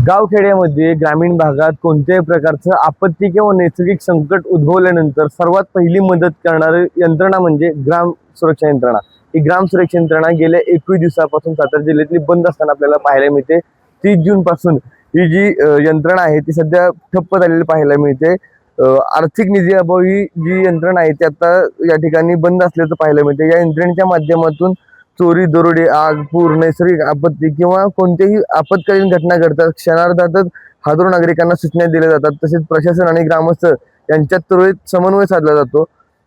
गावखेड्यामध्ये ग्रामीण भागात कोणत्याही प्रकारचं आपत्ती किंवा नैसर्गिक संकट उद्भवल्यानंतर सर्वात पहिली मदत करणारी यंत्रणा म्हणजे ग्राम सुरक्षा यंत्रणा। ही ग्राम सुरक्षा यंत्रणा गेल्या 21 दिवसापासून सातारा जिल्ह्यातली बंद असताना आपल्याला पाहायला मिळते। 30 जून पासून ही जी यंत्रणा आहे ती सध्या ठप्प झालेली पाहायला मिळते। आर्थिक निधी अभावी जी यंत्रणा आहे ती आता या ठिकाणी बंद असल्याचं पाहायला मिळते। या यंत्रणेच्या माध्यमातून चोरी, दरोडे, आग, पूर, नैसर्गिक आपत्ती किंवा कोणत्याही आपत्कालीन घटना घडतात क्षणार्धातच हजारो नागरिकांना सूचना दिल्या जातात। तसेच प्रशासन आणि ग्रामस्थ यांच्यात त्वरित समन्वय साधला जातो।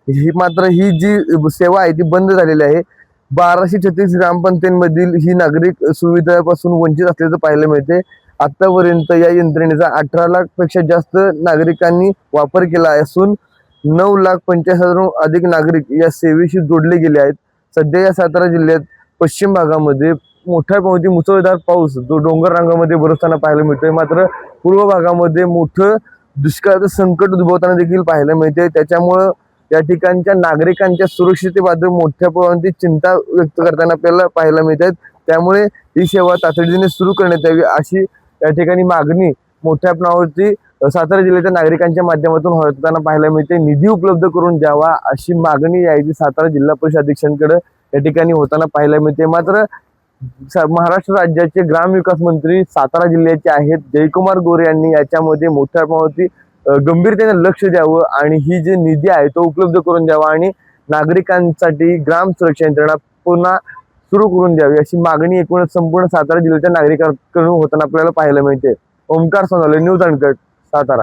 ही जी सेवा आहे ती बंद झालेली आहे। 1236 ग्रामपंचायतींमधील ही नागरिक सुविधापासून वंचित असल्याचं पाहायला मिळते। आतापर्यंत या यंत्रणेचा 18 लाखपेक्षा जास्त नागरिकांनी वापर केला असून 9,85,000हून अधिक नागरिक या सेवेशी जोडले गेले आहेत। सध्या या सातारा जिल्ह्यात पश्चिम भागामध्ये मोठ्या प्रमाणात मुसळधार पाऊस जो डोंगर रांगामध्ये बरसताना पाहायला मिळतोय, मात्र पूर्व भागामध्ये मोठं दुष्काळाचं संकट उद्भवताना देखील पाहायला मिळते। त्याच्यामुळं या ठिकाणच्या नागरिकांच्या सुरक्षिततेबद्दल मोठ्या प्रमाणात चिंता व्यक्त करताना आपल्याला पाहायला मिळतात। त्यामुळे ही सेवा तातडीने सुरू करण्यात यावी अशी या ठिकाणी मागणी मोठ्या प्रमाणावरती सातारा जिल्ह्याच्या नागरिकांच्या माध्यमातून होताना पाहायला मिळते। निधी उपलब्ध करून द्यावा अशी मागणी आहे जी सातारा जिल्हा परिषद अधीक्षकांकडे या ठिकाणी होताना पाहायला मिळते। मात्र महाराष्ट्र राज्याचे ग्रामविकास मंत्री सातारा जिल्ह्याचे आहेत जयकुमार गोरे यांनी याच्यामध्ये मोठ्या प्रमाणावरती गंभीरतेने लक्ष द्यावं आणि ही जी निधी आहे तो उपलब्ध करून द्यावा आणि नागरिकांसाठी ग्राम सुरक्षा यंत्रणा पुन्हा सुरू करून द्यावी अशी मागणी एकूणच संपूर्ण सातारा जिल्ह्याच्या नागरिकांकडून होताना आपल्याला पाहायला मिळते। Omkar Sonawane, news uncut, Satara.